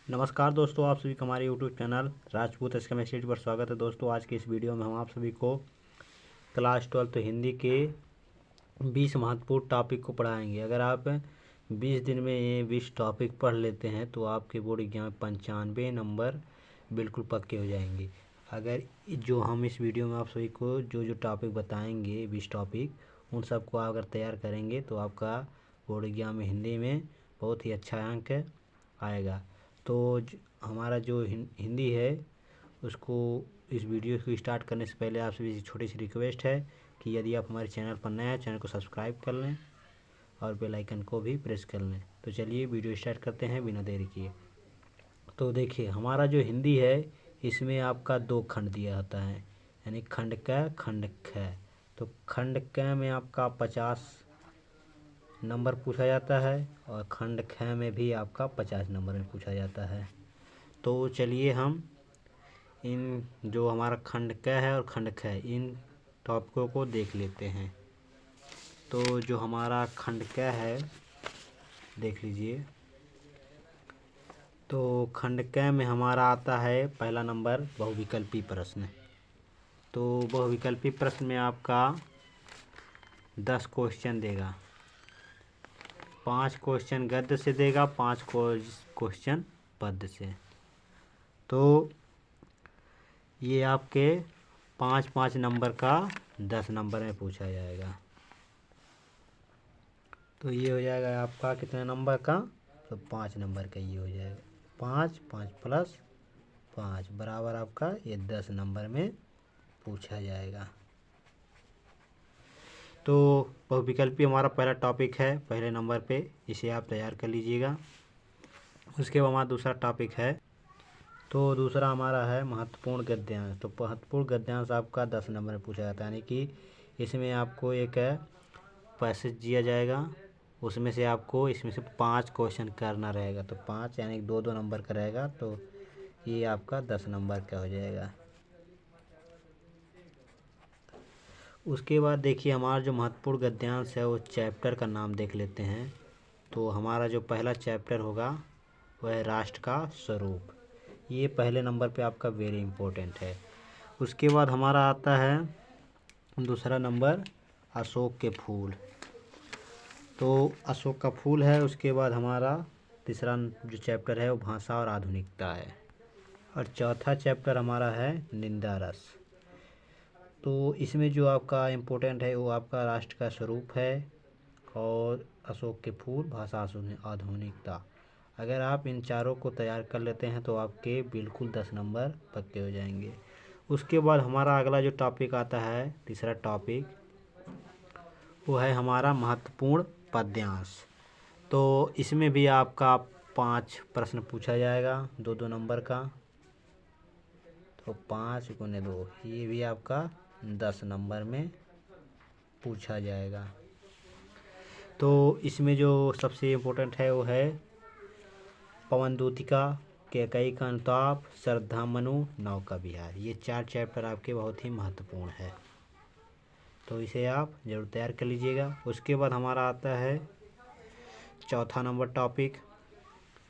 नमस्कार दोस्तों, आप सभी का हमारे यूट्यूब चैनल राजपूत केमिस्ट्री पर स्वागत है। दोस्तों, आज के इस वीडियो में हम आप सभी को क्लास 12 हिंदी के 20 महत्वपूर्ण टॉपिक को पढ़ाएंगे। अगर आप 20 दिन में ये 20 टॉपिक पढ़ लेते हैं तो आपके बोर्ड एग्जाम में 95 नंबर बिल्कुल पक्के हो जाएंगे। अगर जो हम इस वीडियो में आप सभी को जो जो टॉपिक बताएंगे 20 टॉपिक उन सबको अगर तैयार करेंगे तो आपका बोर्ड एग्जाम में हिंदी में बहुत ही अच्छा अंक आएगा। तो हमारा जो हिंदी है उसको इस वीडियो को स्टार्ट करने से पहले आप सभी से छोटी सी रिक्वेस्ट है कि यदि आप हमारे चैनल पर नए हैं चैनल को सब्सक्राइब कर लें और बेल आइकन को भी प्रेस कर लें। तो चलिए वीडियो स्टार्ट करते हैं बिना देरी किए। तो देखिए, हमारा जो हिंदी है इसमें आपका 2 खंड दिया होता है, यानी खंड क खंड ख। तो खंड क में आपका 50 नंबर पूछा जाता है और खंड ख में भी आपका 50 नंबर में पूछा जाता है। तो चलिए हम इन जो हमारा खंड क है और खंड ख इन टॉपिकों को देख लेते हैं। तो जो हमारा खंड क है देख लीजिए। तो खंड क में हमारा आता है पहला नंबर बहुविकल्पी प्रश्न। तो बहुविकल्पी प्रश्न में आपका 10 क्वेश्चन देगा। 5 क्वेश्चन गद्य से देगा, 5 क्वेश्चन पद्य से। तो ये आपके 5-5 नंबर का 10 नंबर में पूछा जाएगा। तो ये हो जाएगा आपका कितने नंबर का? तो 5 नंबर का ये हो जाएगा। 5 5 प्लस 5 बराबर आपका ये 10 नंबर में पूछा जाएगा। तो बहुविकल्पी हमारा पहला टॉपिक है पहले नंबर पे, इसे आप तैयार कर लीजिएगा। उसके बाद हमारा दूसरा टॉपिक है, तो दूसरा हमारा है महत्वपूर्ण गद्यांश। तो महत्वपूर्ण गद्यांश आपका 10 नंबर में पूछा जाता है, यानी कि इसमें आपको एक पैसेज दिया जाएगा, उसमें से आपको इसमें से 5 क्वेश्चन करना रहेगा। तो 5 यानी 2-2 नंबर का रहेगा। तो ये आपका 10 नंबर का हो जाएगा। उसके बाद देखिए, हमारा जो महत्वपूर्ण गद्यांश है वो चैप्टर का नाम देख लेते हैं। तो हमारा जो पहला चैप्टर होगा वह है राष्ट्र का स्वरूप। ये पहले नंबर पे आपका वेरी इम्पोर्टेंट है। उसके बाद हमारा आता है दूसरा नंबर अशोक के फूल। तो अशोक का फूल है। उसके बाद हमारा तीसरा जो चैप्टर है वो भाषा और आधुनिकता है। और चौथा चैप्टर हमारा है निंदा रस। तो इसमें जो आपका इम्पोर्टेंट है वो आपका राष्ट्र का स्वरूप है और अशोक के फूल, भाषा आधुनिकता। अगर आप इन चारों को तैयार कर लेते हैं तो आपके बिल्कुल 10 नंबर पक्के हो जाएंगे। उसके बाद हमारा अगला जो टॉपिक आता है, तीसरा टॉपिक, वो है हमारा महत्वपूर्ण पद्यांश। तो इसमें भी आपका 5 प्रश्न पूछा जाएगा, 2-2 नंबर का। तो 5 गुने 2 ये भी आपका 10 नंबर में पूछा जाएगा। तो इसमें जो सबसे इम्पोर्टेंट है वो है पवन दूतिका, कैकई का अनुताप, श्रद्धा मनु, नौ का विहार। ये 4 चैप्टर आपके बहुत ही महत्वपूर्ण है। तो इसे आप जरूर तैयार कर लीजिएगा। उसके बाद हमारा आता है चौथा नंबर टॉपिक,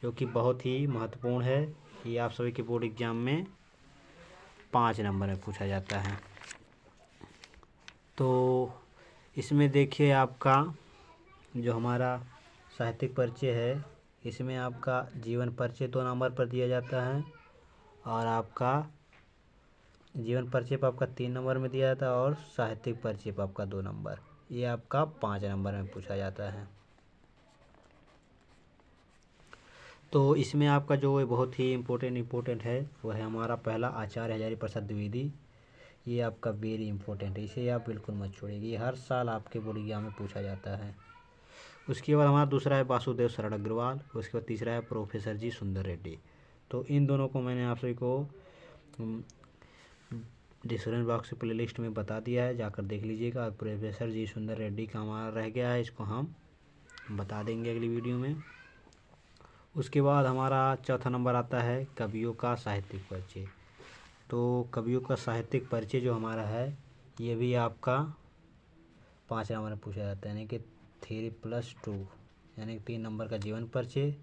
जो कि बहुत ही महत्वपूर्ण है। ये आप सभी के बोर्ड एग्जाम में 5 नंबर में पूछा जाता है। तो इसमें देखिए, आपका जो हमारा साहित्यिक परिचय है इसमें आपका जीवन परिचय 2 नंबर पर दिया जाता है और आपका जीवन परिचय पर आपका 3 नंबर में दिया जाता है और साहित्यिक परिचय पर आपका 2 नंबर। ये आपका 5 नंबर में पूछा जाता है। तो इसमें आपका जो बहुत ही इम्पोर्टेंट है वो है हमारा पहला आचार्य हजारी प्रसाद द्विवेदी। ये आपका वेरी इम्पोर्टेंट है, इसे आप बिल्कुल मत छोड़िए, ये हर साल आपके बोर्ड एग्जाम में पूछा जाता है। उसके बाद हमारा दूसरा है वासुदेव शरण अग्रवाल। उसके बाद तीसरा है प्रोफेसर जी सुंदर रेड्डी। तो इन दोनों को मैंने आप सभी को डिस्क्रिप्शन बॉक्स प्ले लिस्ट में बता दिया है, जाकर देख लीजिएगा। और प्रोफेसर जी सुंदर रेड्डी का हमारा रह गया है, इसको हम बता देंगे अगली वीडियो में। उसके बाद हमारा चौथा नंबर आता है कवियों का साहित्यिक परिचय। तो कवियों का साहित्यिक परिचय जो हमारा है ये भी आपका 5 नंबर में पूछा जाता है, यानी कि 3+2, यानी कि 3 नंबर का जीवन परिचय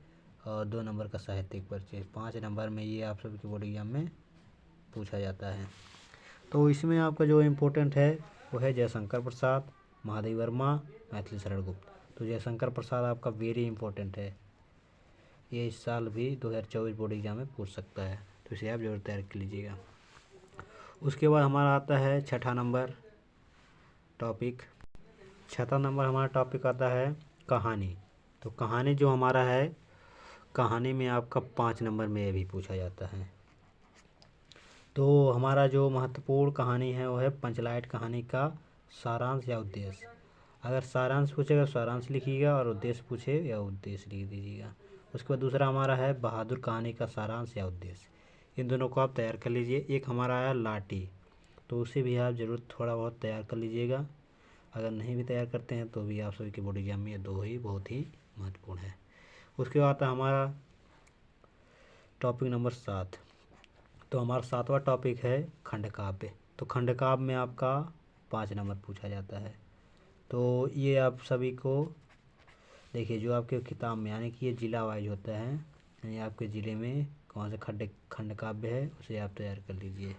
और 2 नंबर का साहित्यिक परिचय। 5 नंबर में ये आप सभी के बोर्ड एग्जाम में पूछा जाता है। तो इसमें आपका जो इम्पोर्टेंट है वो है जयशंकर प्रसाद, महादेव वर्मा, मैथिली शरण गुप्त। तो जयशंकर प्रसाद आपका वेरी इंपॉर्टेंट है, ये इस साल भी 2024 बोर्ड एग्जाम में पूछ सकता है, तो इसे आप जरूर तैयार कर लीजिएगा। उसके बाद हमारा आता है छठा नंबर टॉपिक। छठा नंबर हमारा टॉपिक आता है कहानी। तो कहानी जो हमारा है, कहानी में आपका 5 नंबर में ये भी पूछा जाता है। तो हमारा जो महत्वपूर्ण कहानी है वो है पंचलाइट कहानी का सारांश या उद्देश्य। अगर सारांश पूछेगा सारांश लिखिएगा, और उद्देश्य पूछे या उद्देश्य लिख दीजिएगा। उसके बाद दूसरा हमारा है बहादुर कहानी का सारांश या उद्देश्य। इन दोनों को आप तैयार कर लीजिए। एक हमारा आया लाठी, तो उसे भी आप ज़रूर थोड़ा बहुत तैयार कर लीजिएगा। अगर नहीं भी तैयार करते हैं तो भी आप सभी के बोर्ड एग्जाम में ये 2 ही बहुत ही महत्वपूर्ण है। उसके बाद हमारा टॉपिक नंबर 7। तो हमारा 7वां टॉपिक है खंडकाव्य। तो खंडकाव्य में आपका 5 नंबर पूछा जाता है। तो ये आप सभी को देखिए, जो आपके किताब में यानी कि ये जिला वाइज होता है, यानी आपके ज़िले में कौन सा खंडकाव्य है उसे आप तैयार कर लीजिए।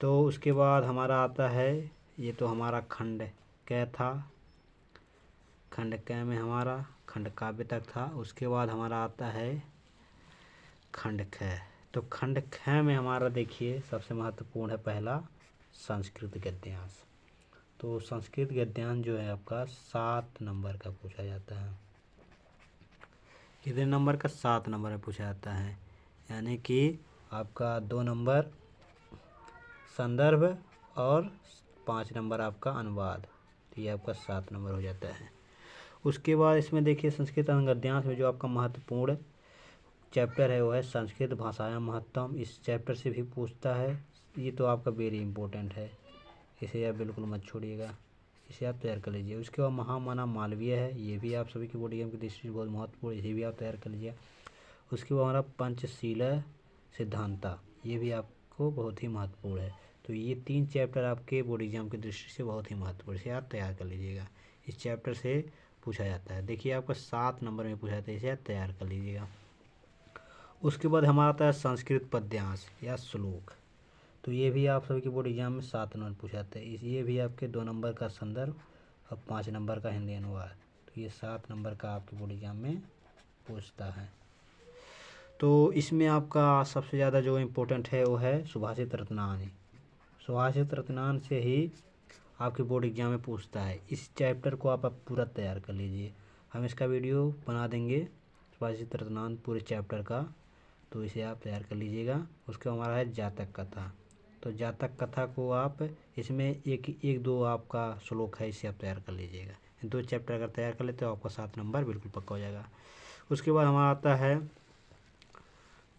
तो उसके बाद हमारा आता है, ये तो हमारा खंड क था, खंड क में हमारा खंड काव्य तक था। उसके बाद हमारा आता है खंड ख। तो खंड ख में हमारा देखिए सबसे महत्वपूर्ण है पहला संस्कृत गद्यांश। तो संस्कृत गद्यांश जो है आपका 7 नंबर का पूछा जाता है। कितने नंबर का? 7 नंबर में पूछा जाता है, यानी कि आपका 2 नंबर संदर्भ और 5 नंबर आपका अनुवाद। तो ये आपका 7 नंबर हो जाता है। उसके बाद इसमें देखिए संस्कृत गद्यांश में जो आपका महत्वपूर्ण चैप्टर है वो है संस्कृत भाषायां महत्तम। इस चैप्टर से भी पूछता है, ये तो आपका वेरी इंपॉर्टेंट है, इसे आप बिल्कुल मत छोड़िएगा, इसे आप तैयार कर लीजिए। उसके बाद महामना मालवीय है, ये भी आप सभी के बोर्ड एग्जाम की दृष्टि से बहुत महत्वपूर्ण, इसे भी आप तैयार कर लीजिए। उसके बाद हमारा पंचशील सिद्धांता, ये भी आपको बहुत ही महत्वपूर्ण है। तो ये 3 चैप्टर आपके बोर्ड एग्जाम की दृष्टि से बहुत ही महत्वपूर्ण, इसे आप तैयार कर लीजिएगा। इस चैप्टर से पूछा जाता है, देखिए आपका 7 नंबर में पूछा जाता है, इसे आप तैयार कर लीजिएगा। उसके बाद हमारा आता है संस्कृत पद्यांश या श्लोक। तो ये भी आप सभी के बोर्ड एग्जाम में 7 नंबर पूछा जाता है। ये भी आपके 2 नंबर का संदर्भ और 5 नंबर का हिंदी अनुवाद। तो ये 7 नंबर का आपके बोर्ड एग्जाम में पूछता है। तो इसमें आपका सबसे ज़्यादा जो इम्पोर्टेंट है वो है सुभाषित रत्नानी। सुभाषित रत्नान से ही आपके बोर्ड एग्जाम में पूछता है। इस चैप्टर को आप पूरा तैयार कर लीजिए, हम इसका वीडियो बना देंगे सुभाषित रत्नान पूरे चैप्टर का, तो इसे आप तैयार कर लीजिएगा। उसके हमारा है जातक कथा। तो जातक कथा को आप इसमें एक दो आपका श्लोक है, इसे आप तैयार कर लीजिएगा। 2 चैप्टर अगर तैयार कर लेते हो आपका 7 नंबर बिल्कुल पक्का हो जाएगा। उसके बाद हमारा आता है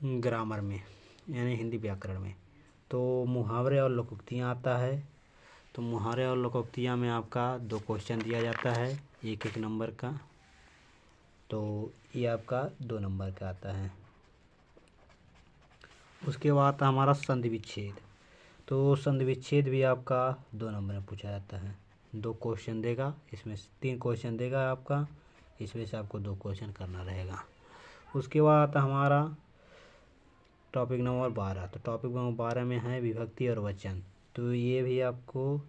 ग्रामर में यानी हिंदी व्याकरण में। तो मुहावरे और लोकोक्तियाँ आता है। तो मुहावरे और लोकोक्तियाँ में आपका 2 क्वेश्चन दिया जाता है, 1-1 नंबर का। तो ये आपका 2 नंबर का आता है। उसके बाद हमारा संधि विच्छेद। तो संधि विच्छेद भी आपका 2 नंबर में पूछा जाता है। 2 क्वेश्चन देगा, इसमें 3 क्वेश्चन देगा आपका, इसमें से आपको 2 क्वेश्चन करना रहेगा। उसके बाद हमारा टॉपिक नंबर 12। तो टॉपिक नंबर 12 में है विभक्ति और वचन। तो ये भी आपको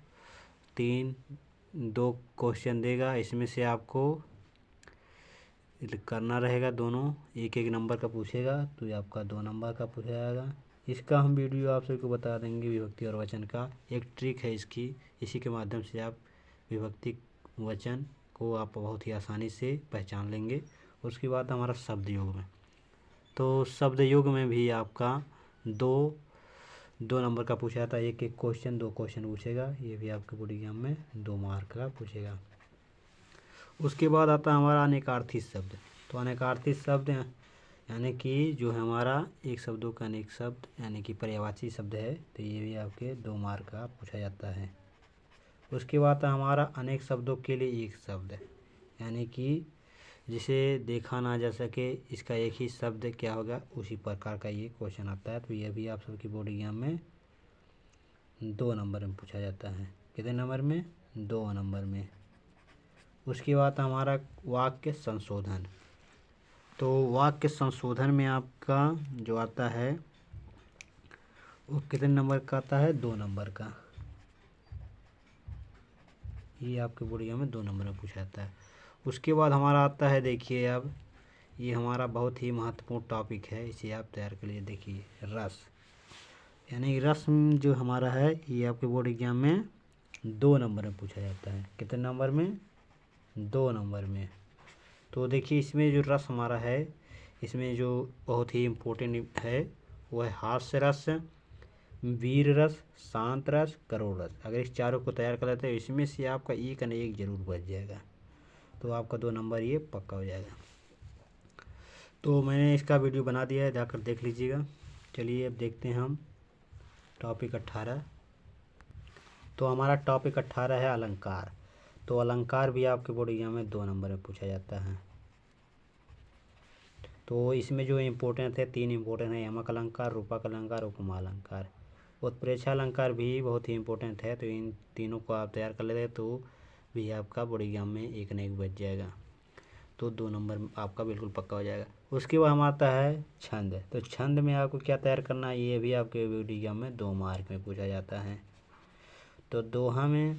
2 क्वेश्चन देगा, इसमें से आपको करना रहेगा दोनों, 1-1 नंबर का पूछेगा। तो ये आपका 2 नंबर का पूछा जाएगा। इसका हम वीडियो आप सबको बता देंगे, विभक्ति और वचन का एक ट्रिक है इसकी, इसी के माध्यम से आप विभक्ति वचन को आप बहुत ही आसानी से पहचान लेंगे। उसके बाद हमारा शब्द योग में। तो शब्द योग में भी आपका 2 नंबर का पूछा जाता है, 1-1 क्वेश्चन, 2 क्वेश्चन पूछेगा। ये भी आपके बोर्ड एग्जाम में 2 मार्क का पूछेगा। उसके बाद आता है हमारा अनेकार्थी शब्द। तो अनेकार्थी शब्द यानी कि जो है हमारा एक शब्दों का अनेक शब्द यानी कि पर्यायवाची शब्द है। तो ये भी आपके 2 मार्क का पूछा जाता है। उसके बाद हमारा अनेक शब्दों के लिए एक शब्द, यानी कि जिसे देखा ना जा सके इसका एक ही शब्द क्या होगा, उसी प्रकार का ये क्वेश्चन आता है। तो ये भी आप सबकी बोर्ड एग्जाम में 2 नंबर में पूछा जाता है। कितने नंबर में? 2 नंबर में। उसके बाद हमारा वाक्य संशोधन। तो वाक्य संशोधन में आपका जो आता है वो कितने नंबर का आता है? 2 नंबर का। ये आपके बोर्ड एग्जाम में 2 नंबर में पूछा जाता है। उसके बाद हमारा आता है, देखिए अब ये हमारा बहुत ही महत्वपूर्ण टॉपिक है, इसे आप तैयार कर लीजिए। देखिए रस, यानी रस्म जो हमारा है ये आपके बोर्ड एग्जाम में 2 नंबर में पूछा जाता है। कितने नंबर में? 2 नंबर में। तो देखिए इसमें जो रस हमारा है, इसमें जो बहुत ही इम्पोर्टेंट है वो है हास्य रस, वीर रस, शांत रस, करुण रस। अगर इस चारों को तैयार कर लेते हैं इसमें से आपका एक न एक जरूर बच जाएगा, तो आपका 2 नंबर ये पक्का हो जाएगा। तो मैंने इसका वीडियो बना दिया है, जाकर देख लीजिएगा। चलिए अब देखते हैं हम टॉपिक 18। तो हमारा टॉपिक 18 है अलंकार। तो अलंकार भी आपके बोर्ड एग्जाम में 2 नंबर में पूछा जाता है। तो इसमें जो इम्पोर्टेंट है 3 इम्पोर्टेंट है, यमक अलंकार, रूपक अलंकार, उपमा अलंकार। उत्प्रेक्षा अलंकार भी बहुत ही इम्पोर्टेंट है, तो इन तीनों को आप तैयार कर लेते हैं तो भी आपका बोर्ड एग्जाम में एक न एक बच जाएगा, तो 2 नंबर आपका बिल्कुल पक्का हो जाएगा। उसके बाद हम आता है छंद। तो छंद में आपको क्या तैयार करना है, ये भी आपके बोर्ड एग्जाम में 2 मार्क में पूछा जाता है। तो दोहा में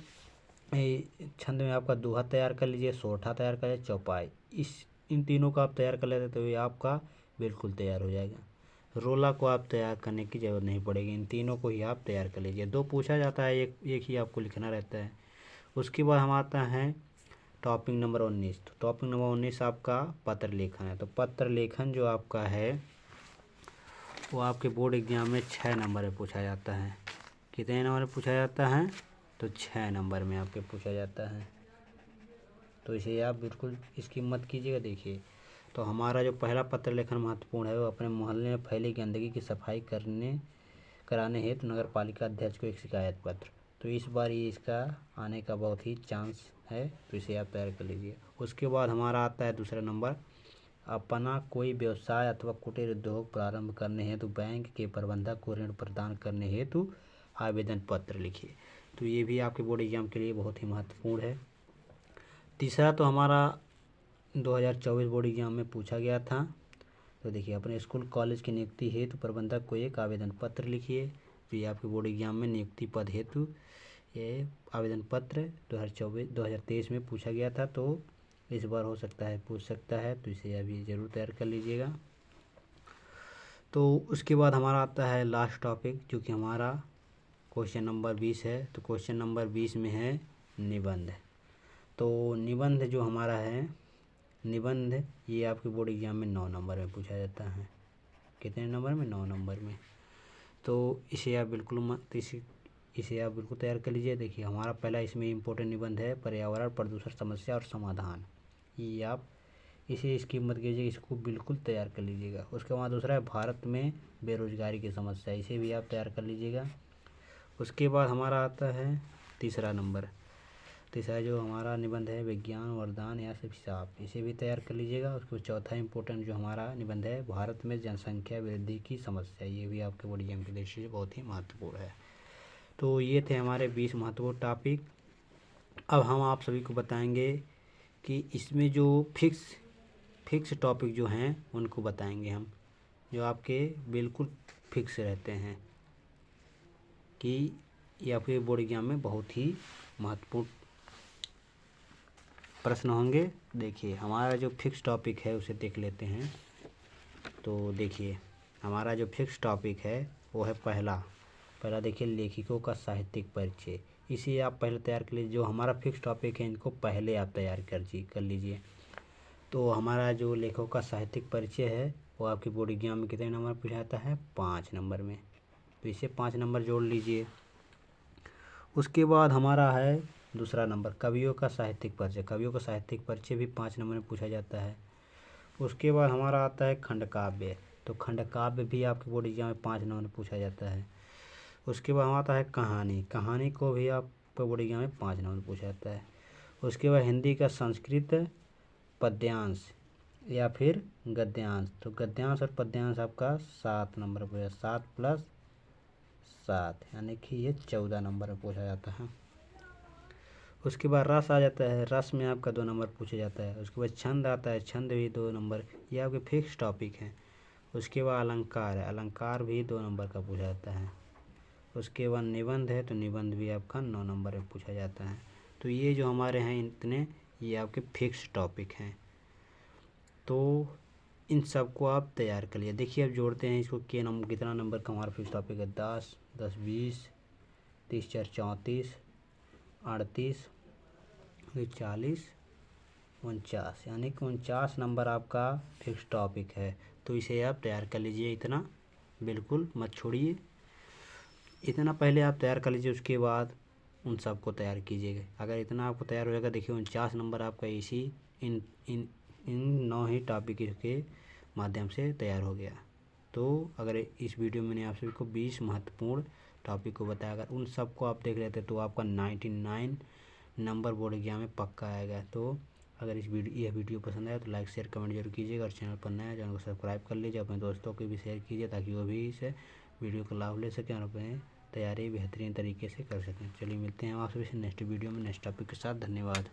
छंद में आपका दोहा तैयार कर लीजिए, सोठा तैयार कर लीजिए, चौपाई। इन तीनों को आप तैयार कर लेते तो ये आपका बिल्कुल तैयार हो जाएगा। रोला को आप तैयार करने की ज़रूरत नहीं पड़ेगी, इन तीनों को ही आप तैयार कर लीजिए। 2 पूछा जाता है, एक ही आपको लिखना रहता है। उसके बाद हम आता है टॉपिक नंबर 19। तो टॉपिक नंबर 19 आपका पत्र लेखन है। तो पत्र लेखन जो आपका है वो आपके बोर्ड एग्जाम में 6 नंबर में पूछा जाता है। कितने नंबर में पूछा जाता है? तो 6 नंबर में आपके पूछा जाता है, तो इसे आप बिल्कुल इसकी मत कीजिएगा। देखिए तो हमारा जो पहला पत्र लेखन महत्वपूर्ण है वो अपने मोहल्ले में फैली गंदगी की सफाई कराने हेतु नगर पालिका अध्यक्ष को एक शिकायत पत्र। तो इस बार ये इसका आने का बहुत ही चांस है, तो इसे आप तैयार कर लीजिए। उसके बाद हमारा आता है दूसरा नंबर, अपना कोई व्यवसाय अथवा कुटीर उद्योग प्रारंभ करने हेतु बैंक के प्रबंधक को ऋण प्रदान करने हेतु आवेदन पत्र लिखिए। तो ये भी आपके बोर्ड एग्जाम के लिए बहुत ही महत्वपूर्ण है। तीसरा तो हमारा 2024 बोर्ड एग्जाम में पूछा गया था। तो देखिए अपने स्कूल कॉलेज की नियुक्ति हेतु प्रबंधक को एक आवेदन पत्र लिखिए। तो ये आपके बोर्ड एग्जाम में नियुक्ति पद हेतु ये आवेदन पत्र 2023 में पूछा गया था, तो इस बार हो सकता है पूछ सकता है, तो इसे अभी ज़रूर तैयार कर लीजिएगा। तो उसके बाद हमारा आता है लास्ट टॉपिक, जो कि हमारा क्वेश्चन नंबर 20 है। तो क्वेश्चन नंबर 20 में है निबंध। तो निबंध जो हमारा है, निबंध ये आपके बोर्ड एग्जाम में 9 नंबर में पूछा जाता है। कितने नंबर में? 9 नंबर में। तो इसे आप बिल्कुल इसे आप बिल्कुल तैयार कर लीजिए। देखिए हमारा पहला इसमें इम्पोर्टेंट निबंध है पर्यावरण प्रदूषण समस्या और समाधान। ये आप इसे इसकी मत कीजिए, इसको बिल्कुल तैयार कर लीजिएगा। उसके बाद दूसरा है भारत में बेरोजगारी की समस्या, इसे भी आप तैयार कर लीजिएगा। उसके बाद हमारा आता है तीसरा नंबर, तीसरा जो हमारा निबंध है विज्ञान वरदान या सिर्फ हिसाब, इसे भी तैयार कर लीजिएगा। उसके चौथा इंपॉर्टेंट जो हमारा निबंध है भारत में जनसंख्या वृद्धि की समस्या, ये भी आपके बोर्ड एग्जाम के दृष्टि से बहुत ही महत्वपूर्ण है। तो ये थे हमारे 20 महत्वपूर्ण टॉपिक। अब हम आप सभी को बताएंगे कि इसमें जो फिक्स टॉपिक जो हैं उनको बताएंगे हम, जो आपके बिल्कुल फिक्स रहते हैं कि ये आपके बोर्ड एग्जाम में बहुत ही महत्वपूर्ण प्रश्न होंगे। देखिए हमारा जो फिक्स टॉपिक है उसे देख लेते हैं। तो देखिए हमारा जो फिक्स टॉपिक है वो है पहला देखिए लेखकों का साहित्यिक परिचय। इसे आप पहले तैयार कर लीजिए। जो हमारा फिक्स टॉपिक है इनको पहले आप तैयार कर लीजिए। तो हमारा जो लेखकों का साहित्यिक परिचय है वो आपके बोर्ड एग्जाम में कितने नंबर पूछा जाता है? 5 नंबर में, तो इसे 5 नंबर जोड़ लीजिए। उसके बाद हमारा है दूसरा नंबर कवियों का साहित्यिक परिचय। कवियों का साहित्यिक परिचय भी 5 नंबर में पूछा जाता है। उसके बाद हमारा आता है खंड काव्य। तो खंड काव्य भी आपके बोर्ड एग्जाम में 5 नंबर में पूछा जाता है। उसके बाद आता है कहानी को भी आपके बोर्ड एग्जाम में 5 नंबर में पूछा जाता है। उसके बाद हिंदी का संस्कृत पद्यांश या फिर गद्यांश। तो गद्यांश और पद्यांश आपका 7 नंबर पर, 7 + 7 यानी कि ये 14 नंबर में पूछा जाता है। उसके बाद रस आ जाता है, रस में आपका 2 नंबर पूछा जाता है। उसके बाद छंद आता है, छंद भी 2 नंबर, ये आपके फिक्स टॉपिक हैं। उसके बाद अलंकार है, अलंकार भी 2 नंबर का पूछा जाता है। उसके बाद निबंध है, तो निबंध भी आपका 9 नंबर में पूछा जाता है। तो ये जो हमारे हैं इतने, ये आपके फिक्स टॉपिक हैं। तो इन सब को आप तैयार कर लिया। देखिए अब जोड़ते हैं इसको, के नंबर कितना नंबर का हमारा फिक्स टॉपिक है। 10, 10, 20, 30, 4, 34, 38, 40, 49, यानी कि 49 नंबर आपका फिक्स टॉपिक है। तो इसे आप तैयार कर लीजिए, इतना बिल्कुल मत छोड़िए, इतना पहले आप तैयार कर लीजिए, उसके बाद उन सब को तैयार कीजिएगा। अगर इतना आपको तैयार हो जाएगा, देखिए 49 नंबर आपका इसी इन इन इन 9 ही टॉपिक के माध्यम से तैयार हो गया। तो अगर इस वीडियो में मैंने आप सभी को 20 महत्वपूर्ण टॉपिक को बताया, अगर उन सब को आप देख लेते तो आपका 99 नंबर बोर्ड एग्जाम में पक्का आएगा। तो अगर यह वीडियो पसंद आया तो लाइक शेयर कमेंट जरूर कीजिएगा, और चैनल पर नया चैनल को सब्सक्राइब कर लीजिए, अपने दोस्तों को भी शेयर कीजिए ताकि वो भी इस वीडियो का लाभ ले सकें और अपने तैयारी बेहतरीन तरीके से कर सकें। चलिए मिलते हैं आप सभी से नेक्स्ट वीडियो में नेक्स्ट टॉपिक के साथ। धन्यवाद।